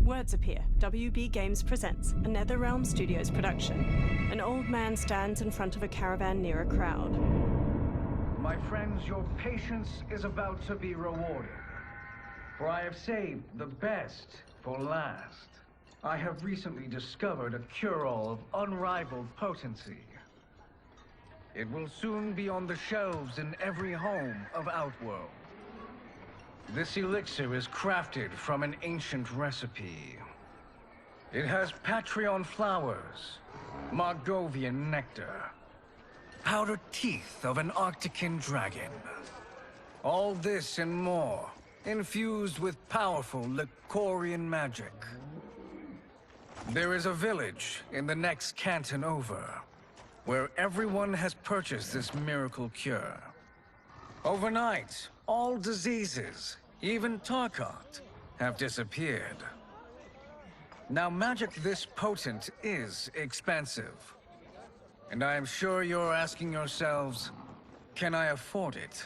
Words appear. WB Games presents a NetherRealm Studios production. An old man stands in front of a caravan near a crowd. My friends, your patience is about to be rewarded. For I have saved the best for last. I have recently discovered a cure-all of unrivaled potency. It will soon be on the shelves in every home of Outworld. This elixir is crafted from an ancient recipe. It has Patreon flowers, Margovian nectar, powdered teeth of an Arctican dragon. All this and more, infused with powerful Lycorian magic. There is a village in the next canton over, where everyone has purchased this miracle cure. Overnight, all diseases, even Tarkat, have disappeared. Now, magic this potent is expensive. And I am sure you're asking yourselves, can I afford it?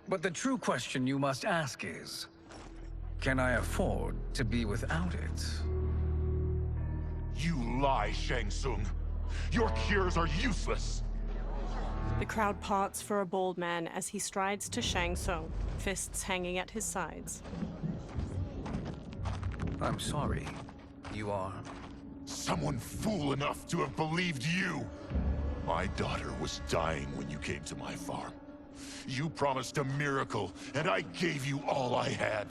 But the true question you must ask is, can I afford to be without it? You lie, Shang Tsung. Your cures are useless. The crowd parts for a bald man as he strides to Shang Tsung, fists hanging at his sides. I'm sorry. You are? Someone fool enough to have believed you. My daughter was dying when you came to my farm. You promised a miracle, and I gave you all I had.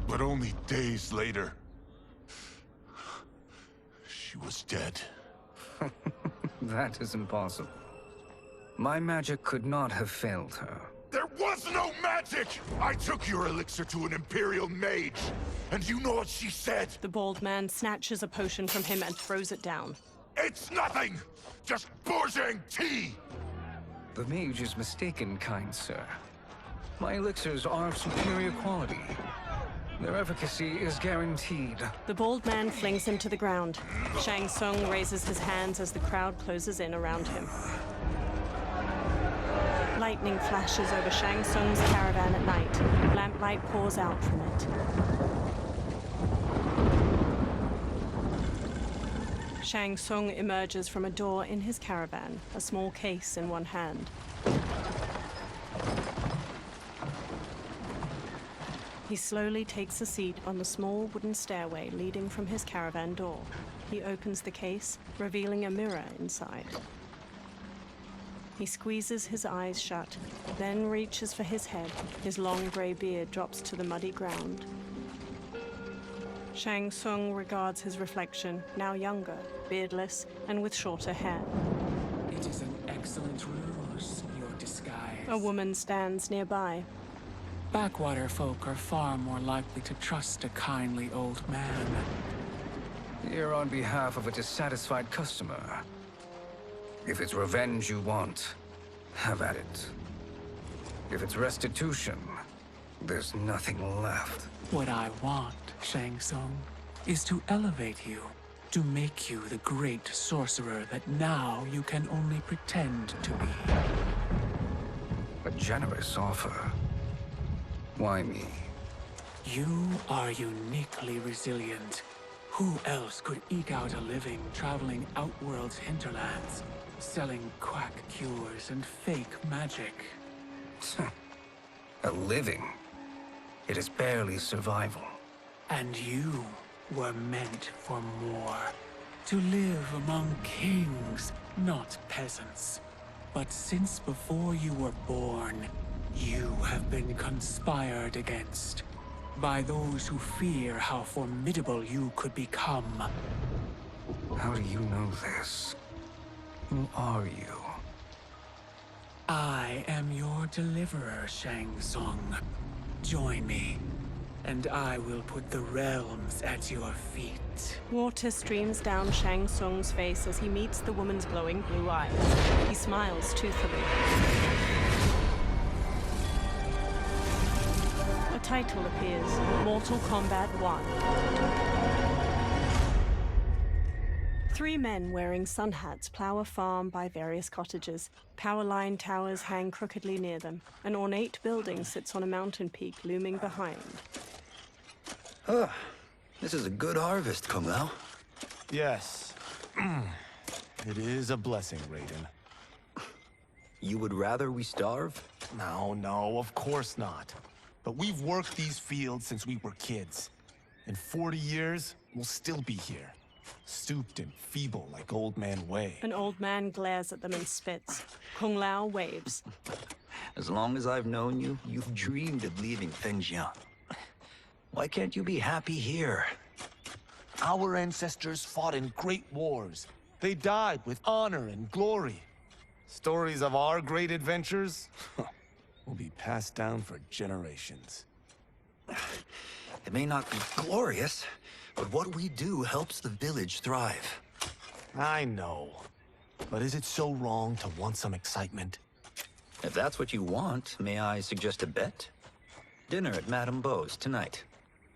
But only days later, she was dead. That is impossible. My magic could not have failed her. There was no magic! I took your elixir to an Imperial mage, and you know what she said? The bald man snatches a potion from him and throws it down. It's nothing! Just bourgeois tea! The mage is mistaken, kind sir. My elixirs are of superior quality. Their efficacy is guaranteed. The bald man flings him to the ground. Shang Tsung raises his hands as the crowd closes in around him. Lightning flashes over Shang Tsung's caravan at night. Lamplight pours out from it. Shang Tsung emerges from a door in his caravan, a small case in one hand. He slowly takes a seat on the small wooden stairway leading from his caravan door. He opens the case, revealing a mirror inside. He squeezes his eyes shut, then reaches for his head. His long gray beard drops to the muddy ground. Shang Tsung regards his reflection, now younger, beardless, and with shorter hair. It is an excellent ruse, your disguise. A woman stands nearby. Backwater folk are far more likely to trust a kindly old man. Here on behalf of a dissatisfied customer. If it's revenge you want, have at it. If it's restitution, there's nothing left. What I want, Shang Tsung, is to elevate you, to make you the great sorcerer that now you can only pretend to be. A generous offer. Why me? You are uniquely resilient. Who else could eke out a living traveling Outworld's hinterlands, selling quack cures and fake magic? A living? It is barely survival. And you were meant for more. To live among kings, not peasants. But since before you were born, you have been conspired against by those who fear how formidable you could become. How do you know this? Who are you? I am your deliverer, Shang Tsung. Join me, and I will put the realms at your feet. Water streams down Shang Tsung's face as he meets the woman's glowing blue eyes. He smiles toothfully. A title appears, Mortal Kombat 1. 3 men wearing sun hats plow a farm by various cottages. Power line towers hang crookedly near them. An ornate building sits on a mountain peak looming behind. This is a good harvest, Kung Lao. Yes. It is a blessing, Raiden. You would rather we starve? No, of course not. But we've worked these fields since we were kids. In 40 years, we'll still be here. Stooped and feeble like Old Man Wei. An old man glares at them and spits. Kung Lao waves. As long as I've known you, you've dreamed of leaving Fengjiang. Why can't you be happy here? Our ancestors fought in great wars. They died with honor and glory. Stories of our great adventures will be passed down for generations. It may not be glorious, but what we do helps the village thrive. I know. But is it so wrong to want some excitement? If that's what you want, may I suggest a bet? Dinner at Madame Beau's tonight.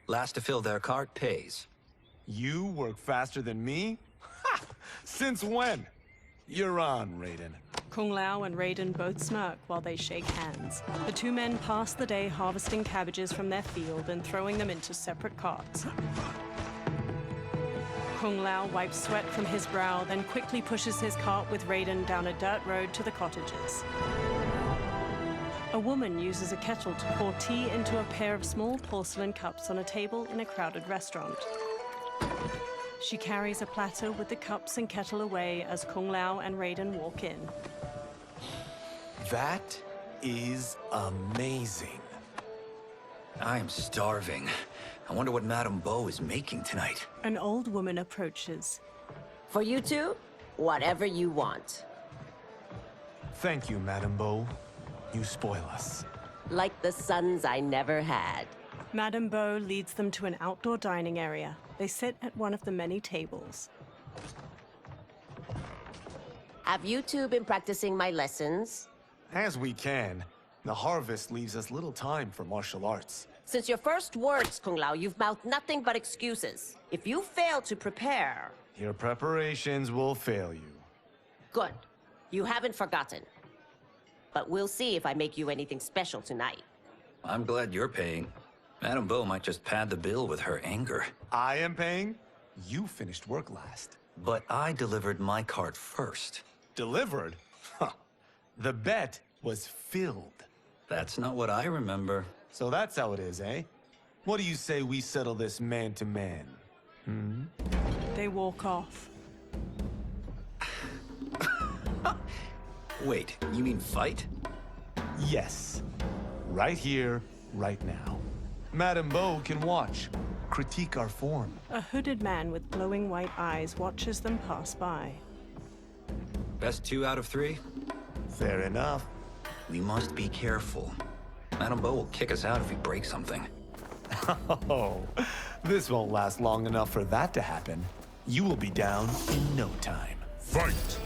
Last to fill their cart pays. You work faster than me? Ha! Since when? You're on, Raiden. Kung Lao and Raiden both smirk while they shake hands. The two men pass the day harvesting cabbages from their field and throwing them into separate carts. Kung Lao wipes sweat from his brow, then quickly pushes his cart with Raiden down a dirt road to the cottages. A woman uses a kettle to pour tea into a pair of small porcelain cups on a table in a crowded restaurant. She carries a platter with the cups and kettle away as Kung Lao and Raiden walk in. That is amazing. I'm starving. I wonder what Madame Beau is making tonight. An old woman approaches. For you two, whatever you want. Thank you, Madame Beau. You spoil us. Like the sons I never had. Madame Beau leads them to an outdoor dining area. They sit at one of the many tables. Have you two been practicing my lessons? As we can. The harvest leaves us little time for martial arts. Since your first words, Kung Lao, you've mouthed nothing but excuses. If you fail to prepare... Your preparations will fail you. Good. You haven't forgotten. But we'll see if I make you anything special tonight. I'm glad you're paying. Madame Beau might just pad the bill with her anger. I am paying? You finished work last. But I delivered my cart first. Delivered? Huh. The bet was filled. That's not what I remember. So that's how it is, eh? What do you say we settle this man to man? They walk off. Wait, you mean fight? Yes. Right here, right now. Madame Beau can watch, critique our form. A hooded man with glowing white eyes watches them pass by. Best 2 out of 3? Fair enough. We must be careful. Madame Beau will kick us out if we break something. Oh, this won't last long enough for that to happen. You will be down in no time. Fight!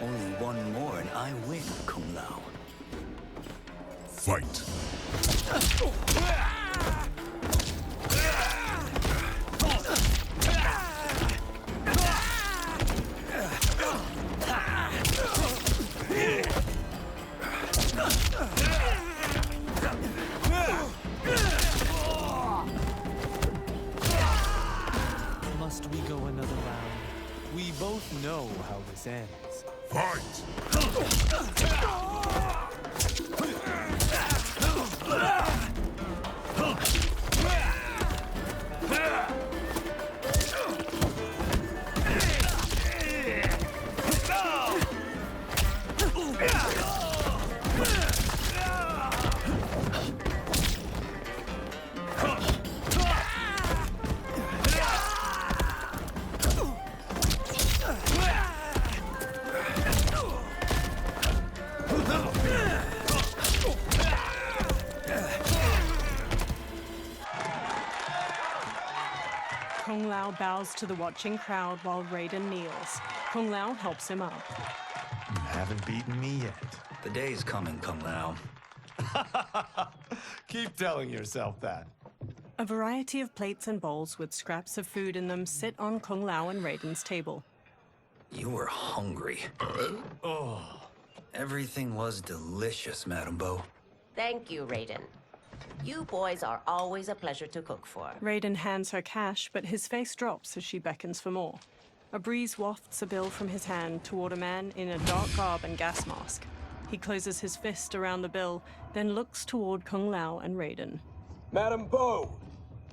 Only one more and I win, Kung Lao. Fight! Must we go another round? We both know how this ends. Fight! Kung Lao bows to the watching crowd while Raiden kneels. Kung Lao helps him up. You haven't beaten me yet. The day's coming, Kung Lao. Keep telling yourself that. A variety of plates and bowls with scraps of food in them sit on Kung Lao and Raiden's table. You were hungry. Everything was delicious, Madame Bo. Thank you, Raiden. You boys are always a pleasure to cook for. Raiden hands her cash, but his face drops as she beckons for more. A breeze wafts a bill from his hand toward a man in a dark garb and gas mask. He closes his fist around the bill, then looks toward Kung Lao and Raiden. Madame Bo,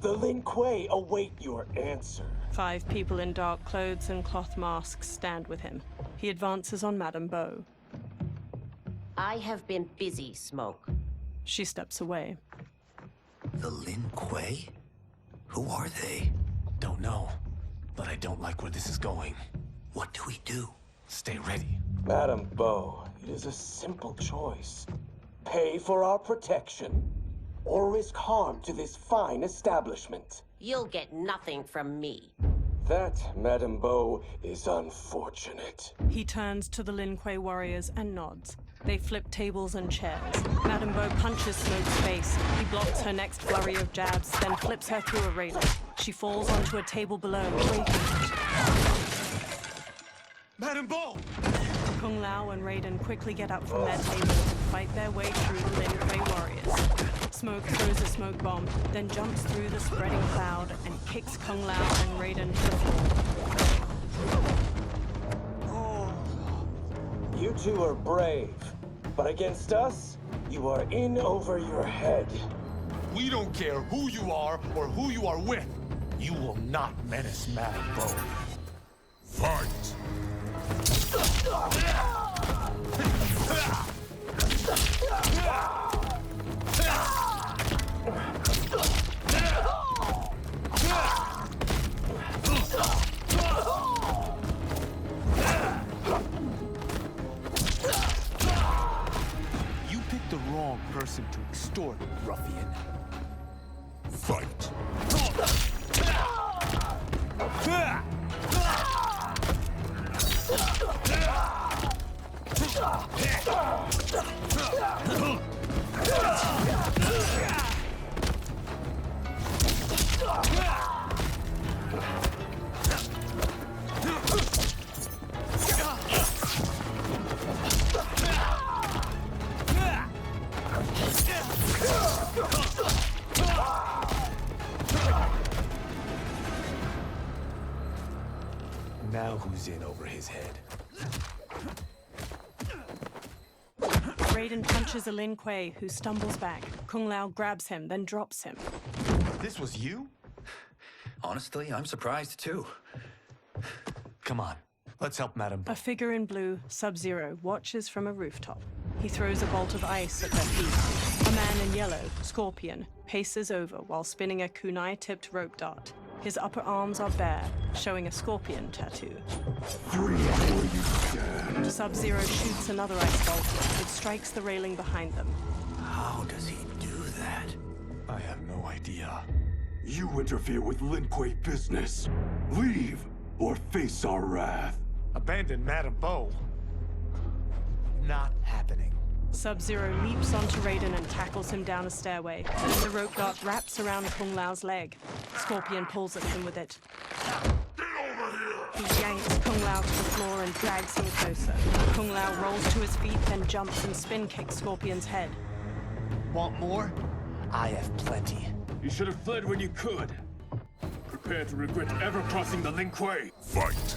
the Lin Kuei await your answer. 5 people in dark clothes and cloth masks stand with him. He advances on Madame Bo. I have been busy, Smoke. She steps away. The Lin Kuei? Who are they? Don't know, but I don't like where this is going. What do we do? Stay ready. Madame Bo, it is a simple choice. Pay for our protection, or risk harm to this fine establishment. You'll get nothing from me. That, Madame Bo, is unfortunate. He turns to the Lin Kuei warriors and nods. They flip tables and chairs. Madame Bo punches Smoke's face. He blocks her next flurry of jabs, then flips her through a railing. She falls onto a table below, breaking. Madame Bo! Kung Lao and Raiden quickly get up from their table and fight their way through the Lin Kuei warriors. Smoke throws a smoke bomb, then jumps through the spreading cloud and kicks Kung Lao and Raiden to the floor. You two are brave, but against us, you are in over your head. We don't care who you are or who you are with. You will not menace Madame Bo. Fight! You picked the wrong person to extort, ruffian. Fight! Now who's in over his head? Raiden punches a Lin Kuei, who stumbles back. Kung Lao grabs him, then drops him. This was you? Honestly, I'm surprised too. Come on, let's help Madame Bo. A figure in blue, Sub-Zero, watches from a rooftop. He throws a bolt of ice at their feet. A man in yellow, Scorpion, paces over while spinning a kunai-tipped rope dart. His upper arms are bare, showing a scorpion tattoo. Sub-Zero shoots another ice bolt. It strikes the railing behind them. How does he do that? I have no idea. You interfere with Lin Kuei business. Leave, or face our wrath. Abandon Madame Bo. Not happening. Sub-Zero leaps onto Raiden and tackles him down a stairway. Then the rope dart wraps around Kung Lao's leg. Scorpion pulls at him with it. He yanks Kung Lao to the floor and drags him closer. Kung Lao rolls to his feet, then jumps and spin kicks Scorpion's head. Want more? I have plenty. You should have fled when you could. Prepare to regret ever crossing the Lin Kuei. Fight!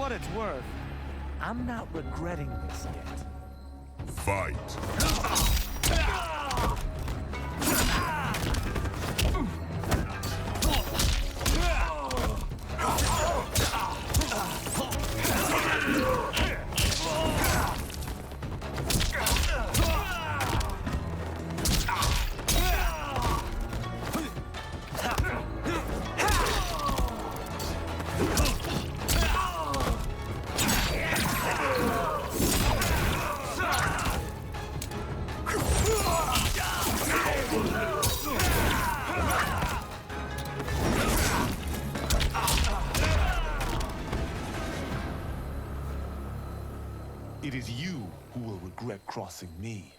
what it's worth, I'm not regretting this yet. Fight. It is you who will regret crossing me.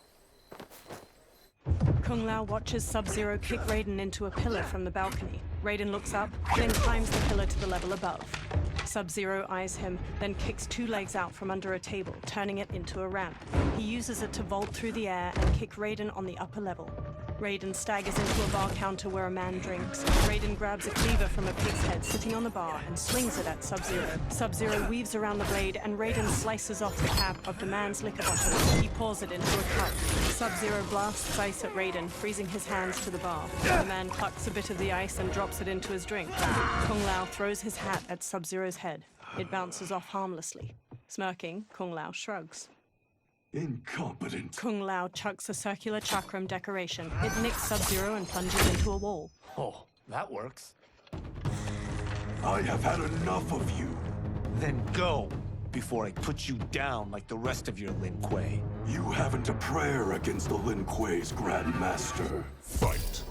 Kung Lao watches Sub-Zero kick Raiden into a pillar from the balcony. Raiden looks up, then climbs the pillar to the level above. Sub-Zero eyes him, then kicks 2 legs out from under a table, turning it into a ramp. He uses it to vault through the air and kick Raiden on the upper level. Raiden staggers into a bar counter where a man drinks. Raiden grabs a cleaver from a pig's head sitting on the bar and swings it at Sub-Zero. Sub-Zero weaves around the blade and Raiden slices off the cap of the man's liquor bottle. He pours it into a cup. Sub-Zero blasts ice at Raiden, freezing his hands to the bar. The man clucks a bit of the ice and drops it into his drink. Kung Lao throws his hat at Sub-Zero's head. It bounces off harmlessly. Smirking, Kung Lao shrugs. Incompetent. Kung Lao chucks a circular chakram decoration. It nicks Sub-Zero and plunges into a wall. Oh, that works. I have had enough of you. Then go, before I put you down like the rest of your Lin Kuei. You haven't a prayer against the Lin Kuei's Grand Master. Fight.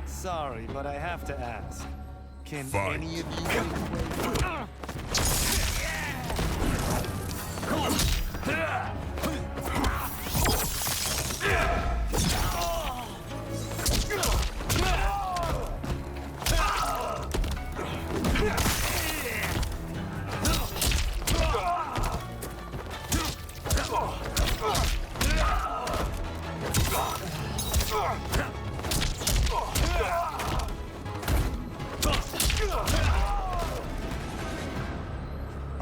Sorry, but I have to ask. Can Fight. any of you...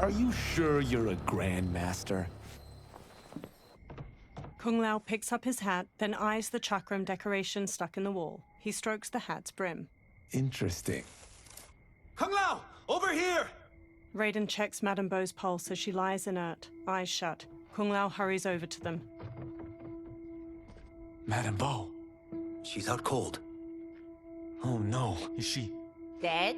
Are you sure you're a Grandmaster? Kung Lao picks up his hat, then eyes the chakram decoration stuck in the wall. He strokes the hat's brim. Interesting. Kung Lao! Over here! Raiden checks Madame Beau's pulse as she lies inert, eyes shut. Kung Lao hurries over to them. Madame Beau. She's out cold. Oh no, is she... Dead?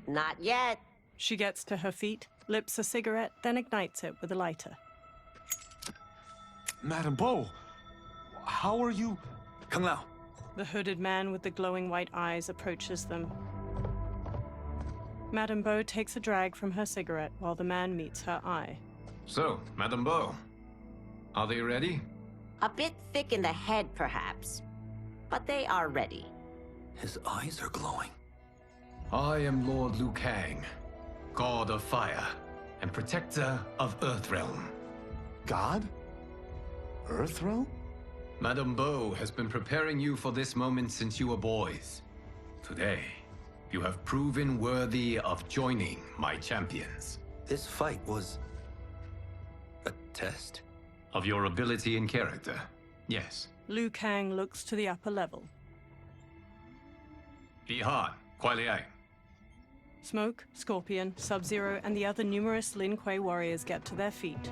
Not yet. She gets to her feet, lips a cigarette, then ignites it with a lighter. Madame Beau, how are you... Kung Lao. The hooded man with the glowing white eyes approaches them. Madame Beau takes a drag from her cigarette while the man meets her eye. So, Madame Beau, are they ready? A bit thick in the head, perhaps. But they are ready. His eyes are glowing. I am Lord Liu Kang, God of Fire and Protector of Earthrealm. God? Earthrealm? Madame Beau has been preparing you for this moment since you were boys. Today, you have proven worthy of joining my champions. This fight was... a test? Of your ability and character, yes. Liu Kang looks to the upper level. Bi Han, Kuai Liang. Smoke, Scorpion, Sub-Zero, and the other numerous Lin Kuei warriors get to their feet.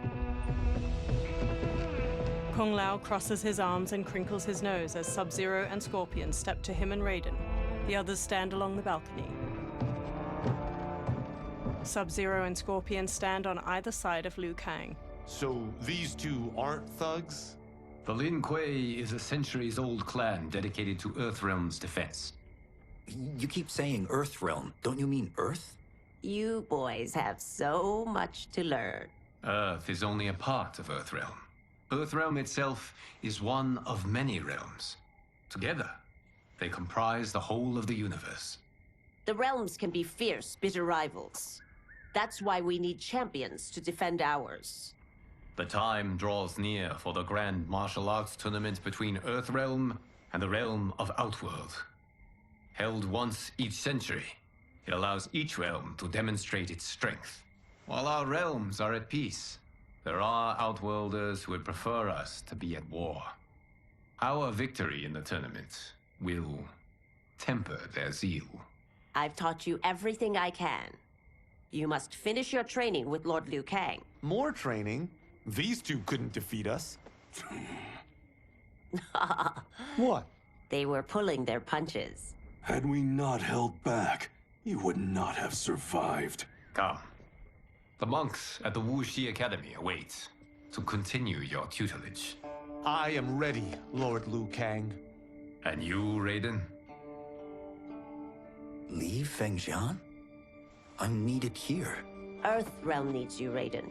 Kung Lao crosses his arms and crinkles his nose as Sub-Zero and Scorpion step to him and Raiden. The others stand along the balcony. Sub-Zero and Scorpion stand on either side of Liu Kang. So these two aren't thugs? The Lin Kuei is a centuries-old clan dedicated to Earthrealm's defense. You keep saying Earthrealm. Don't you mean Earth? You boys have so much to learn. Earth is only a part of Earthrealm. Earthrealm itself is one of many realms. Together, they comprise the whole of the universe. The realms can be fierce, bitter rivals. That's why we need champions to defend ours. The time draws near for the grand martial arts tournament between Earthrealm and the realm of Outworld. Held once each century, it allows each realm to demonstrate its strength. While our realms are at peace, there are Outworlders who would prefer us to be at war. Our victory in the tournament will temper their zeal. I've taught you everything I can. You must finish your training with Lord Liu Kang. More training? These two couldn't defeat us. What? They were pulling their punches. Had we not held back, you would not have survived. Come. The monks at the Wuxi Academy await to continue your tutelage. I am ready, Lord Liu Kang. And you, Raiden? Leave Fengjian? I'm needed here. Earthrealm needs you, Raiden.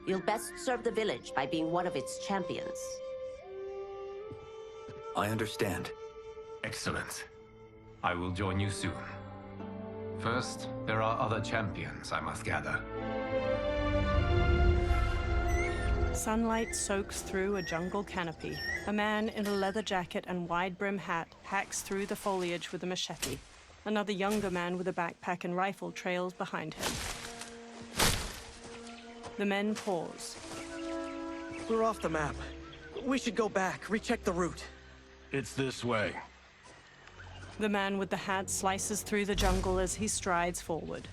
You'll best serve the village by being one of its champions. I understand. Excellent. I will join you soon. First, there are other champions I must gather. Sunlight soaks through a jungle canopy. A man in a leather jacket and wide-brim hat hacks through the foliage with a machete. Another younger man with a backpack and rifle trails behind him. The men pause. We're off the map. We should go back, recheck the route. It's this way. The man with the hat slices through the jungle as he strides forward.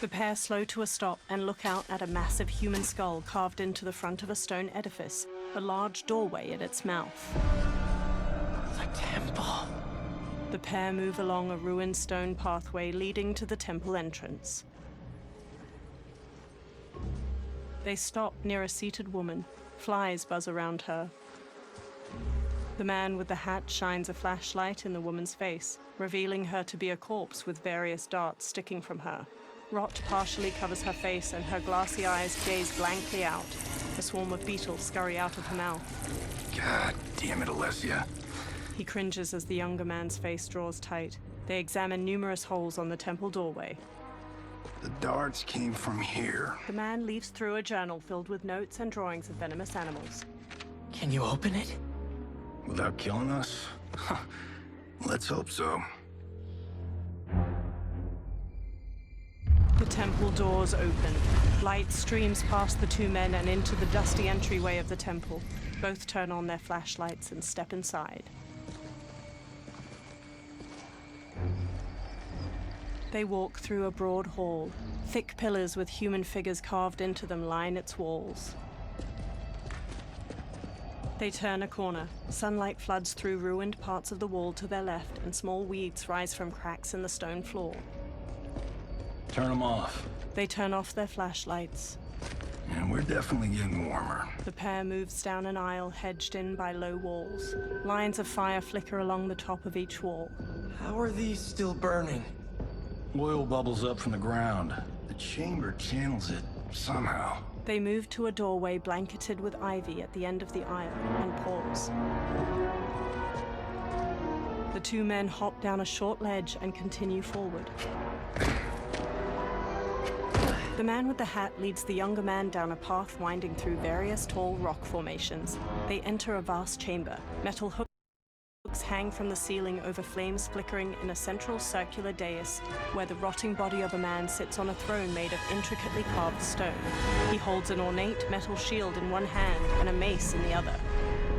The pair slow to a stop and look out at a massive human skull carved into the front of a stone edifice, a large doorway at its mouth. The temple. The pair move along a ruined stone pathway leading to the temple entrance. They stop near a seated woman. Flies buzz around her. The man with the hat shines a flashlight in the woman's face, revealing her to be a corpse with various darts sticking from her. Rot partially covers her face and her glassy eyes gaze blankly out. A swarm of beetles scurry out of her mouth. God damn it, Alessia. He cringes as the younger man's face draws tight. They examine numerous holes on the temple doorway. The darts came from here. The man leaves through a journal filled with notes and drawings of venomous animals. Can you open it? Without killing us? Let's hope so. The temple doors open. Light streams past the two men and into the dusty entryway of the temple. Both turn on their flashlights and step inside. They walk through a broad hall. Thick pillars with human figures carved into them line its walls. They turn a corner. Sunlight floods through ruined parts of the wall to their left, and small weeds rise from cracks in the stone floor. Turn them off. They turn off their flashlights. And we're definitely getting warmer. The pair moves down an aisle hedged in by low walls. Lines of fire flicker along the top of each wall. How are these still burning? Oil bubbles up from the ground. The chamber channels it somehow. They move to a doorway blanketed with ivy at the end of the aisle and pause. The two men hop down a short ledge and continue forward. The man with the hat leads the younger man down a path winding through various tall rock formations. They enter a vast chamber. Metal hooks hang from the ceiling over flames flickering in a central circular dais where the rotting body of a man sits on a throne made of intricately carved stone. He holds an ornate metal shield in one hand and a mace in the other.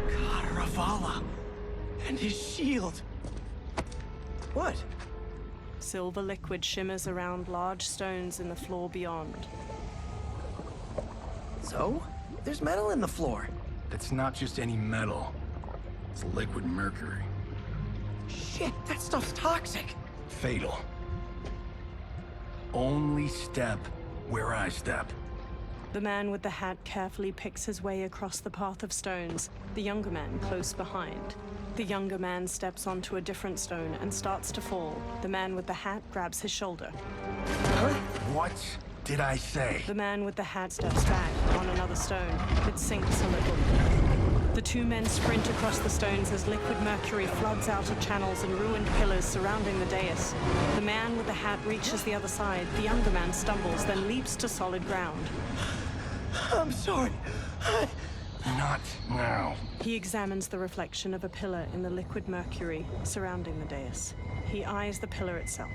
God, Ravala! And his shield! What? Silver liquid shimmers around large stones in the floor beyond. So? There's metal in the floor. It's not just any metal. It's liquid mercury. Shit, that stuff's toxic. Fatal. Only step where I step. The man with the hat carefully picks his way across the path of stones, the younger man close behind. The younger man steps onto a different stone and starts to fall. The man with the hat grabs his shoulder. What did I say? The man with the hat steps back on another stone. It sinks a little. The two men sprint across the stones as liquid mercury floods out of channels and ruined pillars surrounding the dais. The man with the hat reaches the other side. The younger man stumbles, then leaps to solid ground. I'm sorry. Not now. He examines the reflection of a pillar in the liquid mercury surrounding the dais. He eyes the pillar itself.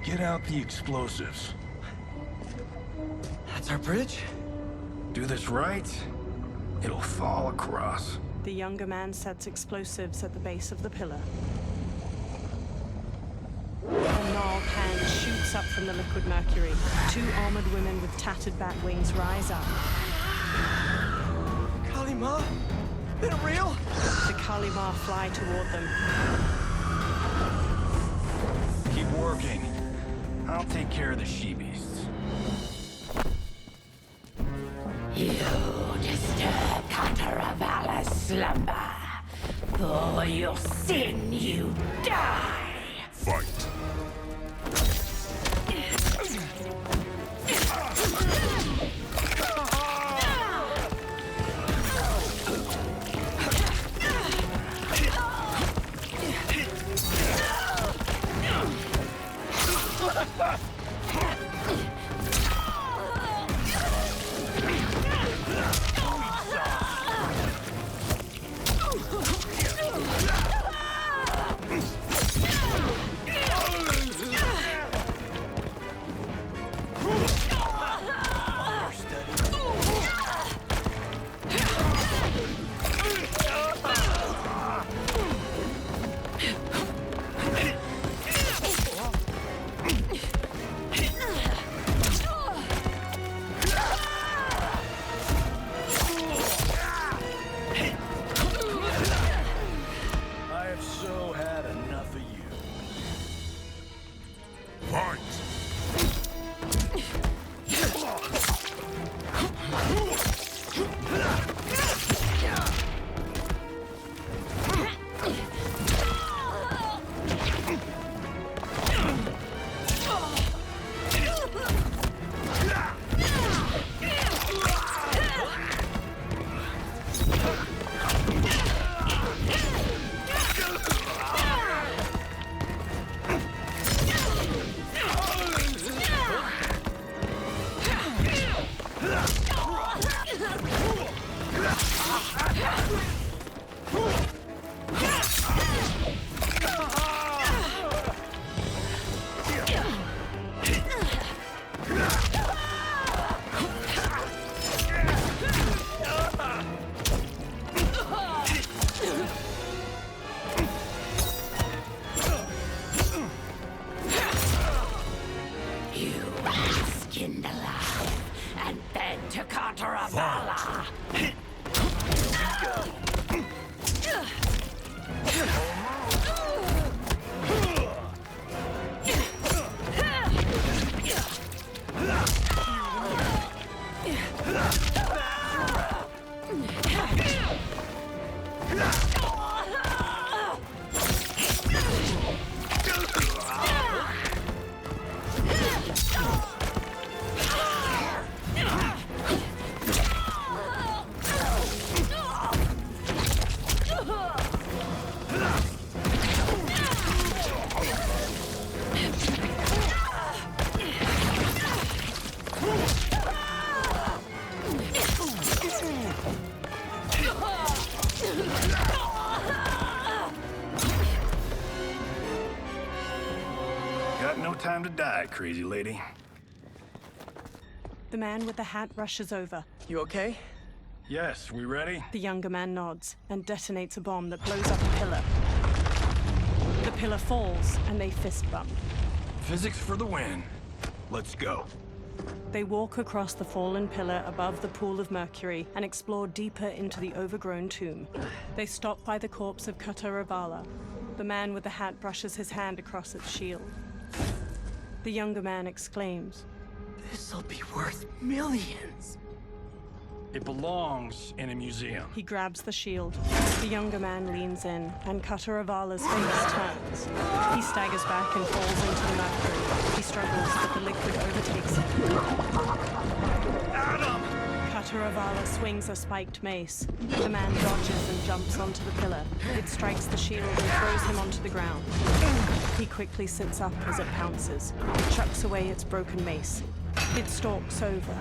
Get out the explosives. That's our bridge? Do this right, it'll fall across. The younger man sets explosives at the base of the pillar. A gnarled hand shoots up from the liquid mercury. Two armored women with tattered bat wings rise up. Kalima? Been real? The Kalimar fly toward them. Keep working. I'll take care of the she-beasts. You disturb Cantaravala's slumber. For your sin, you die. Fight. Got no time to die, crazy lady. The man with the hat rushes over. You okay? Yes, we ready? The younger man nods and detonates a bomb that blows up a pillar. The pillar falls and they fist bump. Physics for the win. Let's go. They walk across the fallen pillar above the pool of mercury and explore deeper into the overgrown tomb. They stop by the corpse of Kataravala. The man with the hat brushes his hand across its shield. The younger man exclaims, This'll be worth millions. It belongs in a museum. He grabs the shield. The younger man leans in, and Cutter Avala's face turns. He staggers back and falls into the mercury. He struggles, but the liquid overtakes him. Adam! Cutter Avala swings a spiked mace. The man dodges and jumps onto the pillar. It strikes the shield and throws him onto the ground. He quickly sits up as it pounces. It chucks away its broken mace. It stalks over.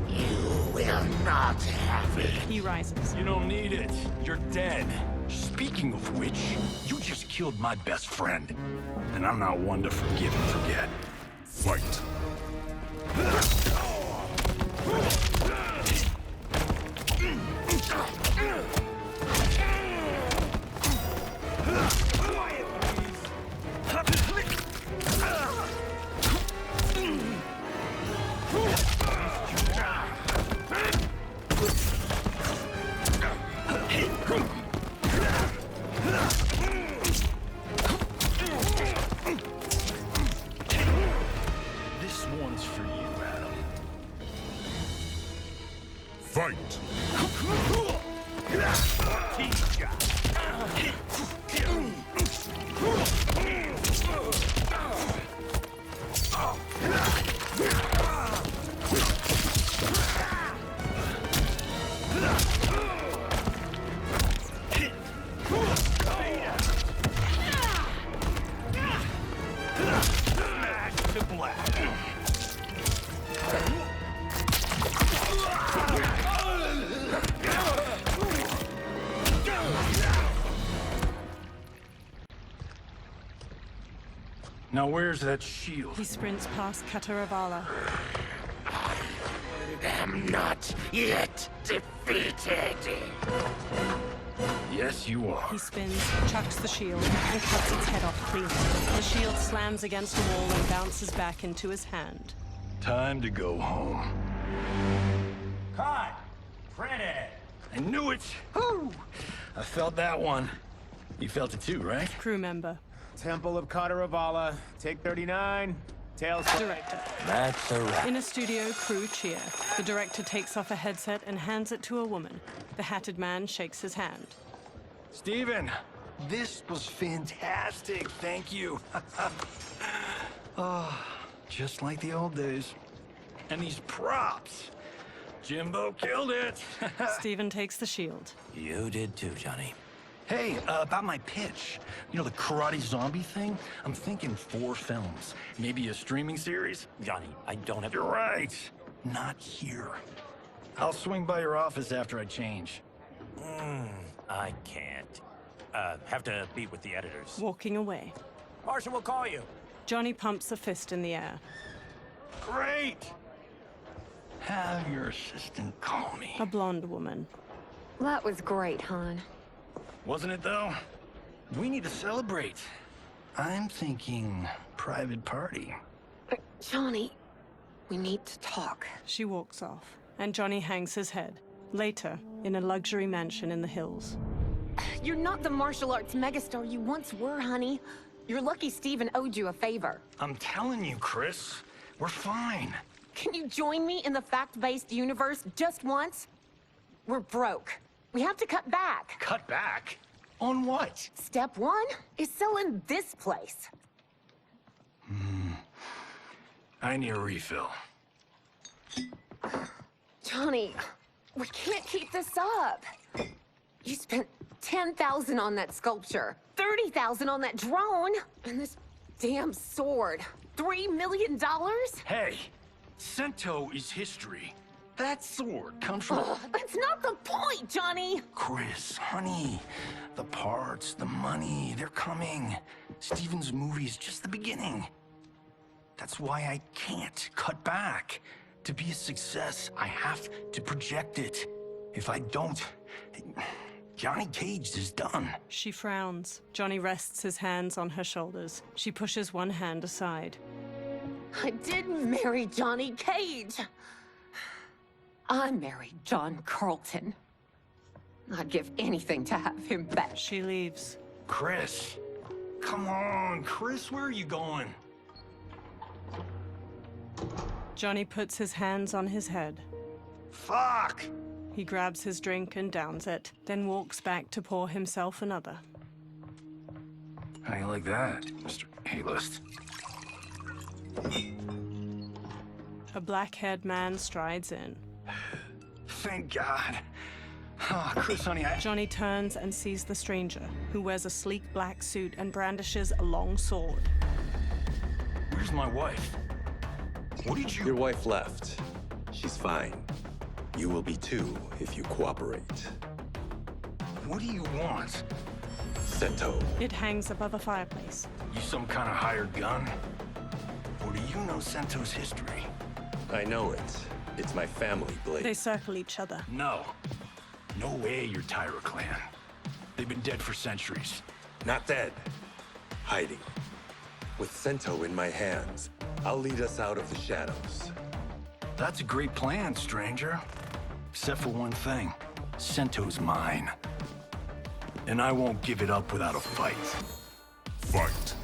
You will not have it. He rises. You don't need it. You're dead. Speaking of which, you just killed my best friend. And I'm not one to forgive and forget. Fight. This one's for you, Adam. Fight. Now where's that shield? He sprints past Cutter Avala. Am not yet defeated. Yes, you are. He spins, chucks the shield, and cuts its head off clean. The shield slams against a wall and bounces back into his hand. Time to go home. Cut! Printed! I knew it! Woo! I felt that one. You felt it too, right? Crew member. Temple of Cutter Avala, take 39, tails... Director. That's a wrap. In a studio, crew cheer. The director takes off a headset and hands it to a woman. The hatted man shakes his hand. Steven, this was fantastic. Thank you. Oh, just like the old days. And these props. Jimbo killed it. Steven takes the shield. You did too, Johnny. Hey, about my pitch. You know, the karate zombie thing? I'm thinking 4 films. Maybe a streaming series? Johnny, I don't have... You're right. Not here. I'll swing by your office after I change. I can't. Have to meet with the editors. Walking away. Marshall will call you. Johnny pumps a fist in the air. Great! Have your assistant call me. A blonde woman. That was great, hon. Wasn't it, though? We need to celebrate. I'm thinking private party. Johnny, we need to talk. She walks off, and Johnny hangs his head. Later, in a luxury mansion in the hills. You're not the martial arts megastar you once were, honey. You're lucky Steven owed you a favor. I'm telling you, Chris, we're fine. Can you join me in the fact-based universe just once? We're broke. We have to cut back. Cut back? On what? Step 1 is selling this place. I need a refill. Johnny, we can't keep this up. You spent $10,000 on that sculpture, $30,000 on that drone, and this damn sword. $3 million? Hey, Sento is history. That sword comes from... That's not the point, Johnny! Chris, honey, the parts, the money, they're coming. Steven's movie is just the beginning. That's why I can't cut back. To be a success, I have to project it. If I don't, Johnny Cage is done. She frowns. Johnny rests his hands on her shoulders. She pushes one hand aside. I didn't marry Johnny Cage. I married John Carlton. I'd give anything to have him back. She leaves. Chris, come on, Chris, where are you going? Johnny puts his hands on his head. Fuck! He grabs his drink and downs it, then walks back to pour himself another. How you like that, Mr. A-list? A black-haired man strides in. Thank God. Oh, Chris, honey, Johnny turns and sees the stranger, who wears a sleek black suit and brandishes a long sword. Where's my wife? What did you... Your wife left. She's fine. You will be too, if you cooperate. What do you want? Sento. It hangs above a fireplace. You some kind of hired gun? Or do you know Sento's history? I know it. It's my family blade. They circle each other. No. No way you're Tyra clan. They've been dead for centuries. Not dead. Hiding. With Sento in my hands, I'll lead us out of the shadows. That's a great plan, stranger. Except for one thing. Sento's mine. And I won't give it up without a fight. Fight.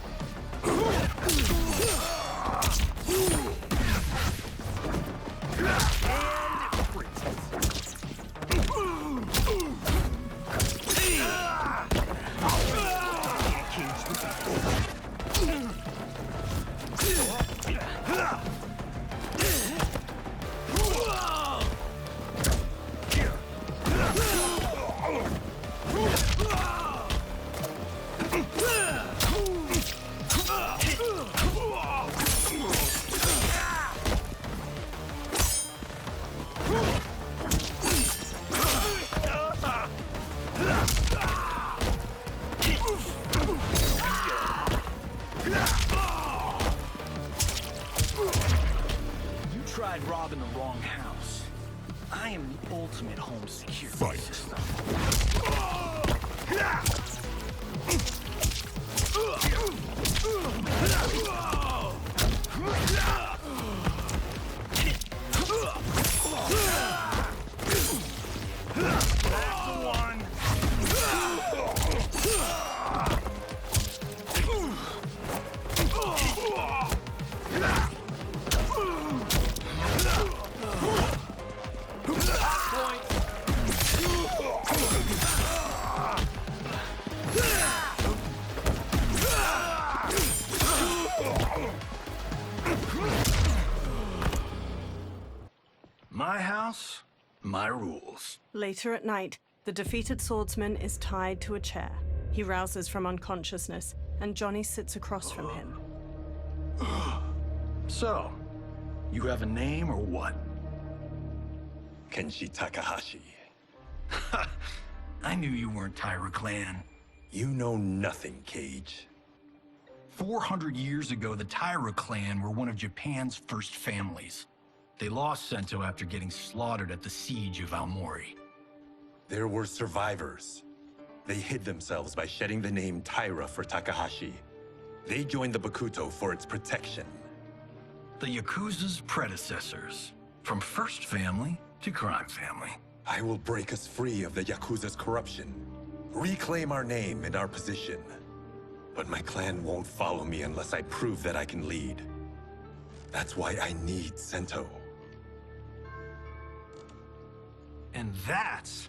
Tried robbing the wrong house. I am the ultimate home security Fight. system. That's the one. My house, my rules. Later at night, the defeated swordsman is tied to a chair. He rouses from unconsciousness, and Johnny sits across from him. So, you have a name or what? Kenshi Takahashi. I knew you weren't Tyra clan. You know nothing, Cage. 400 years ago, the Tyra clan were one of Japan's first families. They lost Sento after getting slaughtered at the siege of Aomori. There were survivors. They hid themselves by shedding the name Tyra for Takahashi. They joined the Bakuto for its protection. The Yakuza's predecessors. From first family to crime family. I will break us free of the Yakuza's corruption. Reclaim our name and our position. But my clan won't follow me unless I prove that I can lead. That's why I need Sento. And that's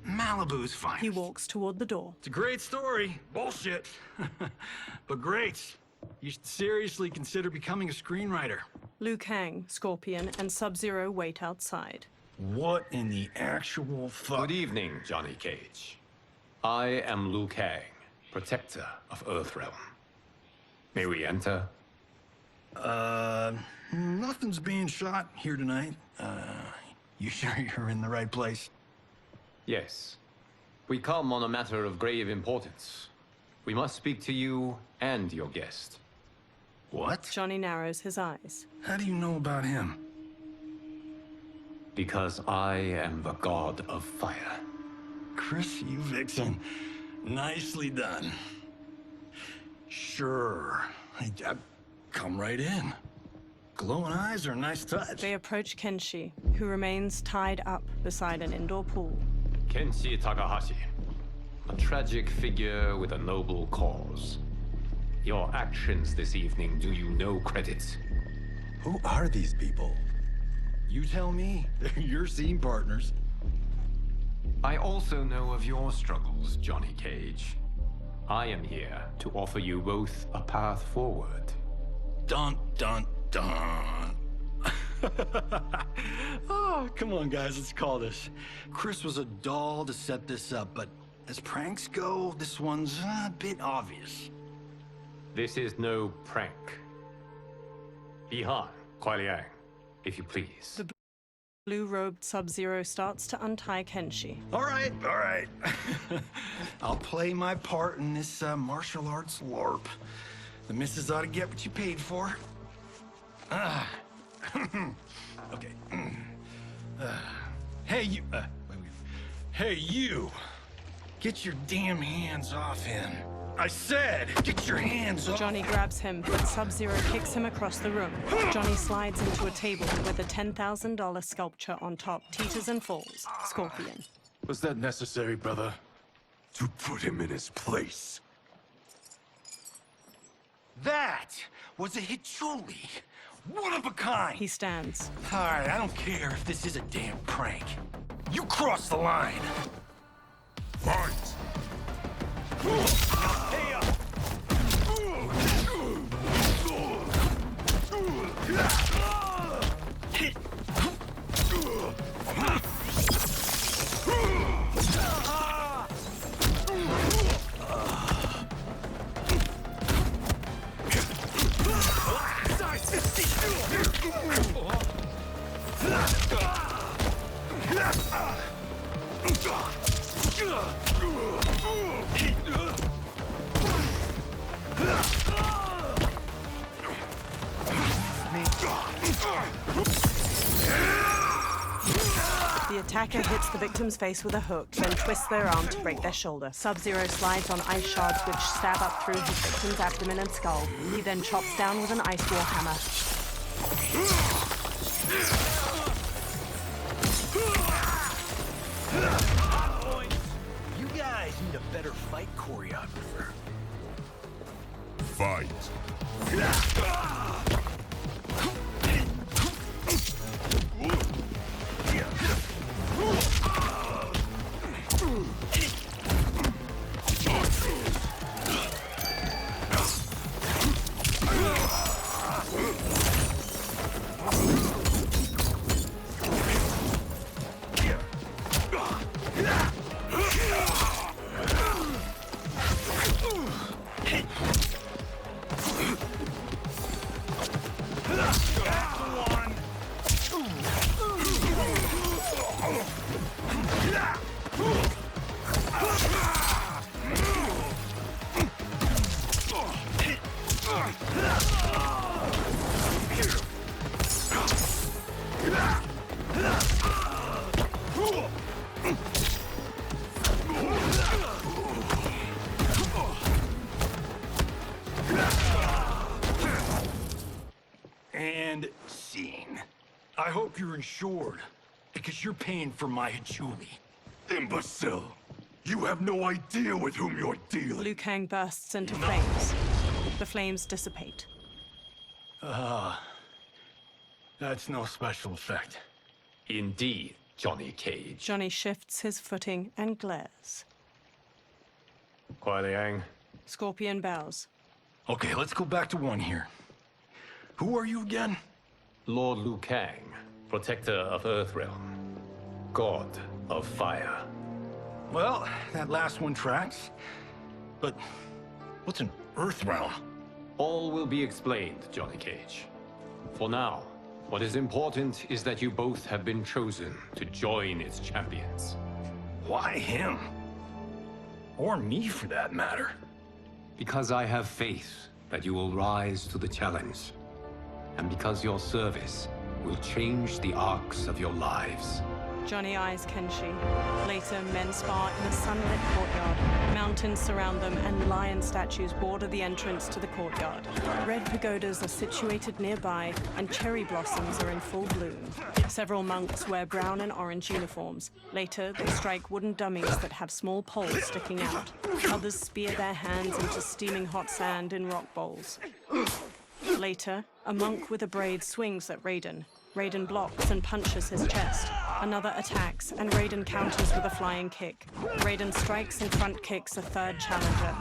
Malibu's finest. He walks toward the door. It's a great story. Bullshit. But great. You should seriously consider becoming a screenwriter. Liu Kang, Scorpion, and Sub-Zero wait outside. What in the actual fuck? Good evening, Johnny Cage. I am Liu Kang, protector of Earthrealm. May we enter? Nothing's being shot here tonight. You sure you're in the right place? Yes. We come on a matter of grave importance. We must speak to you and your guest. What? Johnny narrows his eyes. How do you know about him? Because I am the god of fire. Chris, you vixen. Nicely done. Sure. Come right in. Glowing eyes are a nice touch. They approach Kenshi, who remains tied up beside an indoor pool. Kenshi Takahashi. A tragic figure with a noble cause. Your actions this evening do you no credit. Who are these people? You tell me. They're your scene partners. I also know of your struggles, Johnny Cage. I am here to offer you both a path forward. Dun, dun, dun. Oh, come on, guys, let's call this. Chris was a doll to set this up, but as pranks go, this one's a bit obvious. This is no prank. Ihan, Kuai Liang, if you please. The blue-robed Sub-Zero starts to untie Kenshi. All right. I'll play my part in this martial arts LARP. The missus ought to get what you paid for. Okay. Hey, you. Hey, you. Get your damn hands off him. I said, get your hands off. Johnny grabs him, but Sub-Zero kicks him across the room. Johnny slides into a table with a $10,000 sculpture on top, teeters and falls. Scorpion. Was that necessary, brother? To put him in his place. That was a Hichuli. One of a kind. He stands. All right, I don't care if this is a damn prank. You crossed the line. Fight! Hey up! The attacker hits the victim's face with a hook, then twists their arm to break their shoulder. Sub-Zero slides on ice shards which stab up through his victim's abdomen and skull. He then chops down with an ice wall hammer. You guys need a better fight choreographer. Fight! And scene. I hope you're insured, because you're paying for my Hichuli. Imbecile! You have no idea with whom you're dealing. Liu Kang bursts into flames. The flames dissipate. That's no special effect. Indeed, Johnny Cage. Johnny shifts his footing and glares. Kuai Liang. Scorpion bows. Okay, let's go back to one here. Who are you again? Lord Liu Kang, protector of Earthrealm, god of fire. Well, that last one tracks. But what's an Earthrealm? All will be explained, Johnny Cage. For now, what is important is that you both have been chosen to join its champions. Why him? Or me, for that matter. Because I have faith that you will rise to the challenge. And because your service will change the arcs of your lives. Johnny eyes Kenshi. Later, men spar in a sunlit courtyard. Mountains surround them, and lion statues border the entrance to the courtyard. Red pagodas are situated nearby, and cherry blossoms are in full bloom. Several monks wear brown and orange uniforms. Later, they strike wooden dummies that have small poles sticking out. Others spear their hands into steaming hot sand in rock bowls. Later, a monk with a braid swings at Raiden. Raiden blocks and punches his chest. Another attacks, and Raiden counters with a flying kick. Raiden strikes and front kicks a third challenger.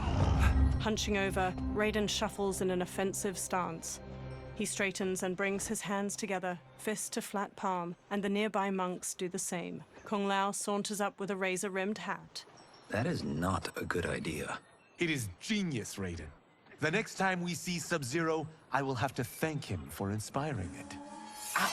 Hunching over, Raiden shuffles in an offensive stance. He straightens and brings his hands together, fist to flat palm, and the nearby monks do the same. Kung Lao saunters up with a razor-rimmed hat. That is not a good idea. It is genius, Raiden. The next time we see Sub-Zero, I will have to thank him for inspiring it. Ow!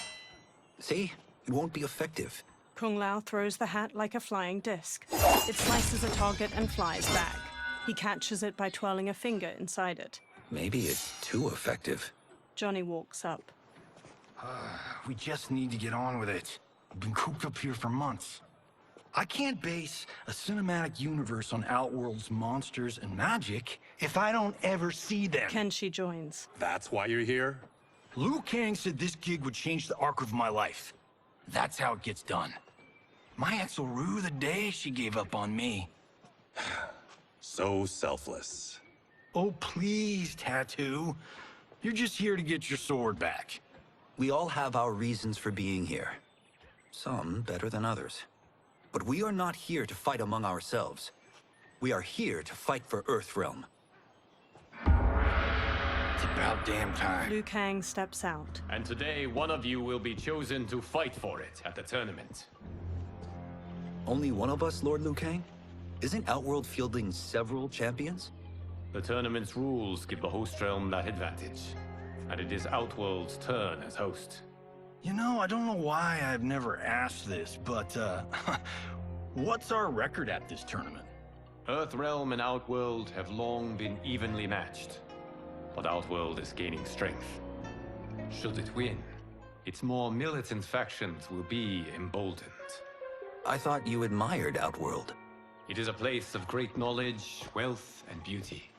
See? It won't be effective. Kung Lao throws the hat like a flying disc. It slices a target and flies back. He catches it by twirling a finger inside it. Maybe it's too effective. Johnny walks up. We just need to get on with it. I've been cooped up here for months. I can't base a cinematic universe on Outworld's monsters and magic if I don't ever see them. Kenshi joins. That's why you're here? Liu Kang said this gig would change the arc of my life. That's how it gets done. My ex will rue the day she gave up on me. So selfless. Oh, please, Tattoo. You're just here to get your sword back. We all have our reasons for being here. Some better than others. But we are not here to fight among ourselves. We are here to fight for Earthrealm. It's about damn time. Liu Kang steps out. And today, one of you will be chosen to fight for it at the tournament. Only one of us, Lord Liu Kang? Isn't Outworld fielding several champions? The tournament's rules give the host realm that advantage. And it is Outworld's turn as host. You know, I don't know why I've never asked this, but, what's our record at this tournament? Earthrealm and Outworld have long been evenly matched. But Outworld is gaining strength. Should it win, its more militant factions will be emboldened. I thought you admired Outworld. It is a place of great knowledge, wealth, and beauty.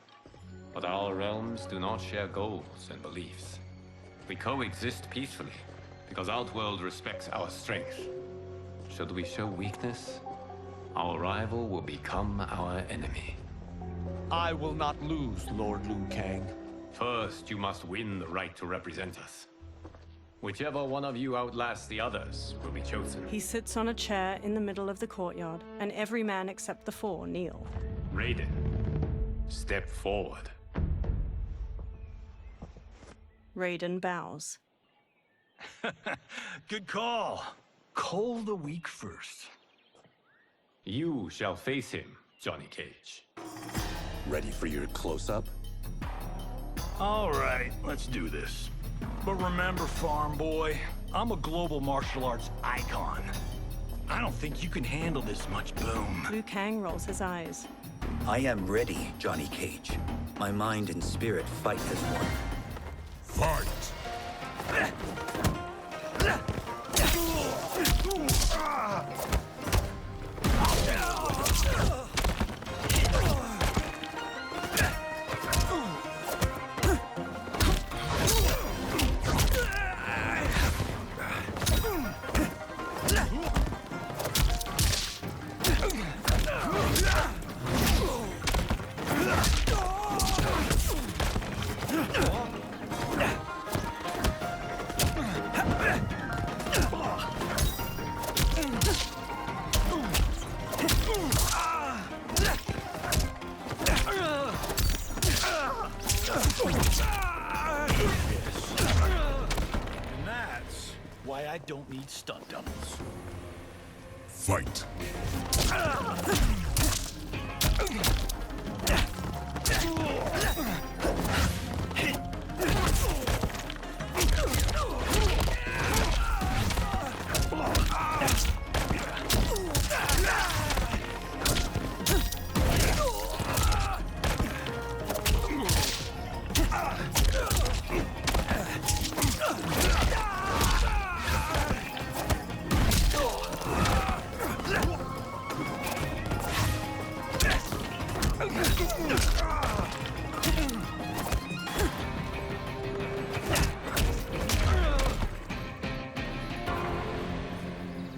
But our realms do not share goals and beliefs. We coexist peacefully, because Outworld respects our strength. Should we show weakness, our rival will become our enemy. I will not lose, Lord Liu Kang. First, you must win the right to represent us. Whichever one of you outlasts the others will be chosen. He sits on a chair in the middle of the courtyard, and every man except the four kneel. Raiden, step forward. Raiden bows. Good call. Call the weak first. You shall face him, Johnny Cage. Ready for your close-up? All right, let's do this. But remember, farm boy, I'm a global martial arts icon. I don't think you can handle this much boom. Liu Kang rolls his eyes. I am ready, Johnny Cage. My mind and spirit fight as one. Fight! And that's why I don't need stunt doubles. Fight!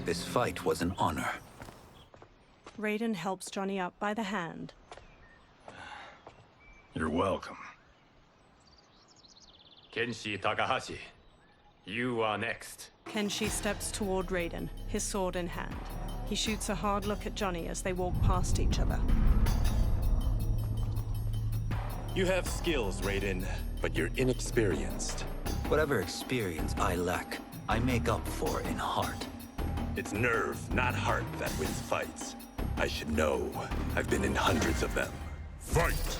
This fight was an honor. Raiden helps Johnny up by the hand. You're welcome. Kenshi Takahashi, You are next. Kenshi steps toward Raiden, his sword in hand. He shoots a hard look at Johnny as they walk past each other. You have skills, Raiden, but you're inexperienced. Whatever experience I lack, I make up for in heart. It's nerve, not heart, that wins fights. I should know. I've been in hundreds of them. Fight!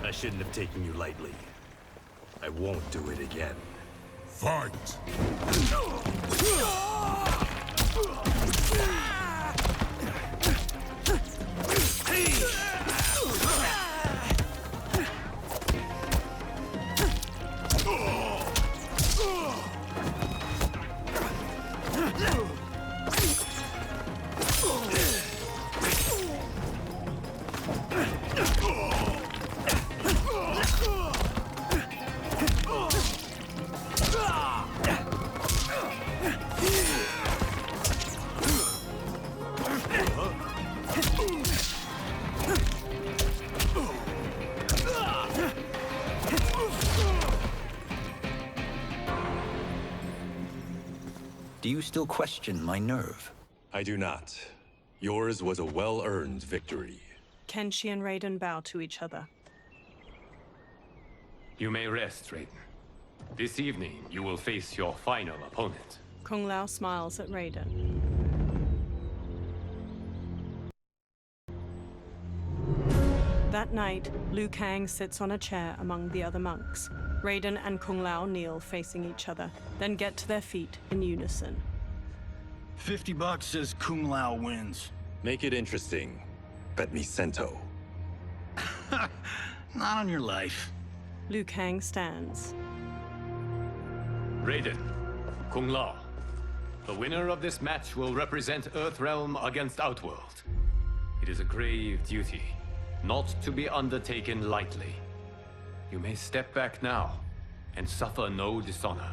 I shouldn't have taken you lightly. I won't do it again. Fight! Do you still question my nerve? I do not. Yours was a well-earned victory. Kenshi and Raiden bow to each other. You may rest, Raiden. This evening, you will face your final opponent. Kung Lao smiles at Raiden. That night, Liu Kang sits on a chair among the other monks. Raiden and Kung Lao kneel facing each other, then get to their feet in unison. $50 says Kung Lao wins. Make it interesting. Bet me cento. Not on your life. Liu Kang stands. Raiden, Kung Lao. The winner of this match will represent Earthrealm against Outworld. It is a grave duty, not to be undertaken lightly. You may step back now, and suffer no dishonor.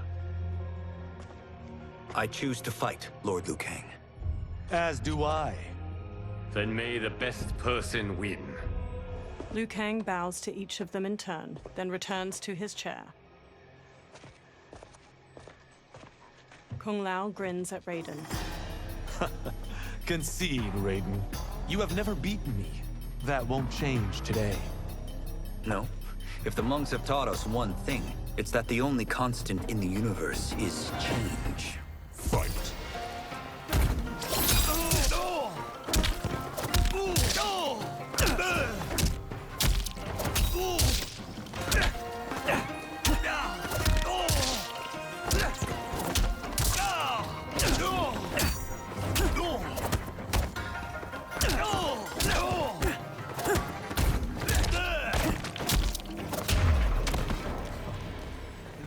I choose to fight, Lord Liu Kang. As do I. Then may the best person win. Liu Kang bows to each of them in turn, then returns to his chair. Kung Lao grins at Raiden. Concede, Raiden. You have never beaten me. That won't change today. No. If the monks have taught us one thing, it's that the only constant in the universe is change. Fight!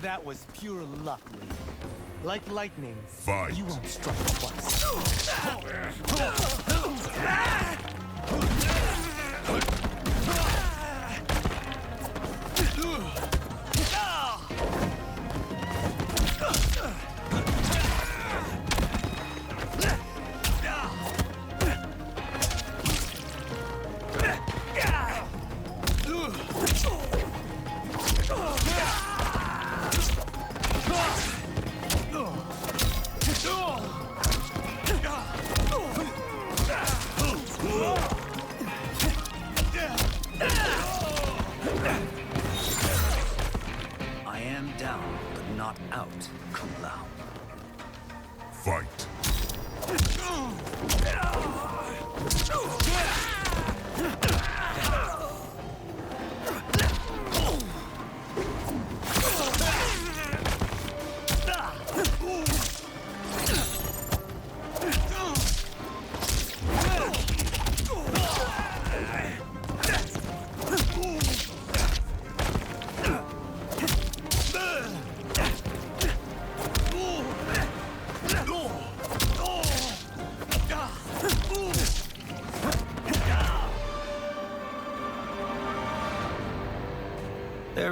That was pure luck, Raiden. Like lightning, Fight. You won't strike twice. I am down, but not out, Kung Lao. Fight!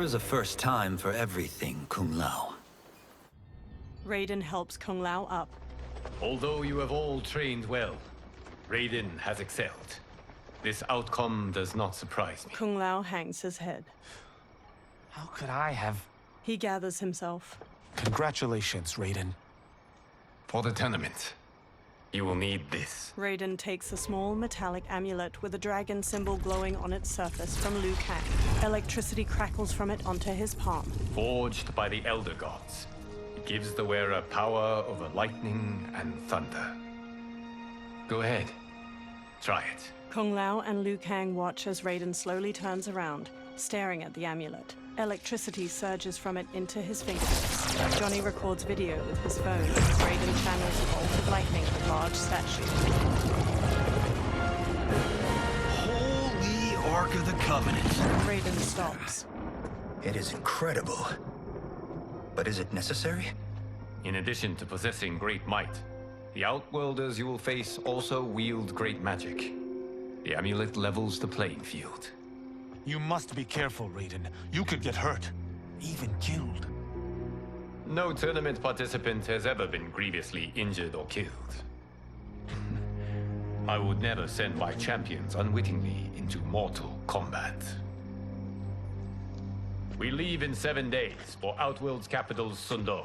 There is a first time for everything, Kung Lao. Raiden helps Kung Lao up. Although you have all trained well, Raiden has excelled. This outcome does not surprise me. Kung Lao hangs his head. How could I have... He gathers himself. Congratulations, Raiden. For the tournament, you will need this. Raiden takes a small metallic amulet with a dragon symbol glowing on its surface from Liu Kang. Electricity crackles from it onto his palm. Forged by the Elder Gods, it gives the wearer power over lightning and thunder. Go ahead, try it. Kung Lao and Liu Kang watch as Raiden slowly turns around, staring at the amulet. Electricity surges from it into his fingertips. Johnny records video with his phone as Raiden channels a bolt of lightning at a large statue. Holy Ark of the Covenant. Raiden stops. It is incredible. But is it necessary? In addition to possessing great might, the Outworlders you will face also wield great magic. The amulet levels the playing field. You must be careful, Raiden. You could get hurt. Even killed. No tournament participant has ever been grievously injured or killed. I would never send my champions unwittingly into mortal combat. We leave in 7 days for Outworld's capital, Sundo.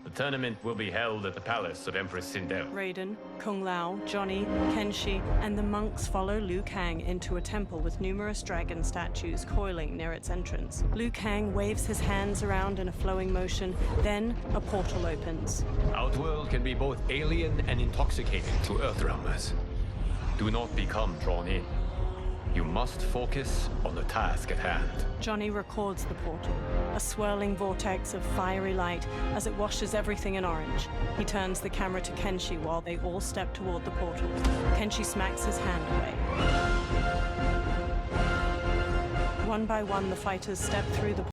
The tournament will be held at the palace of Empress Sindel. Raiden, Kung Lao, Johnny, Kenshi, and the monks follow Liu Kang into a temple with numerous dragon statues coiling near its entrance. Liu Kang waves his hands around in a flowing motion, then a portal opens. Outworld can be both alien and intoxicating to Earthrealmers. Do not become drawn in. You must focus on the task at hand. Johnny records the portal, a swirling vortex of fiery light as it washes everything in orange. He turns the camera to Kenshi while they all step toward the portal. Kenshi smacks his hand away. One by one, the fighters step through the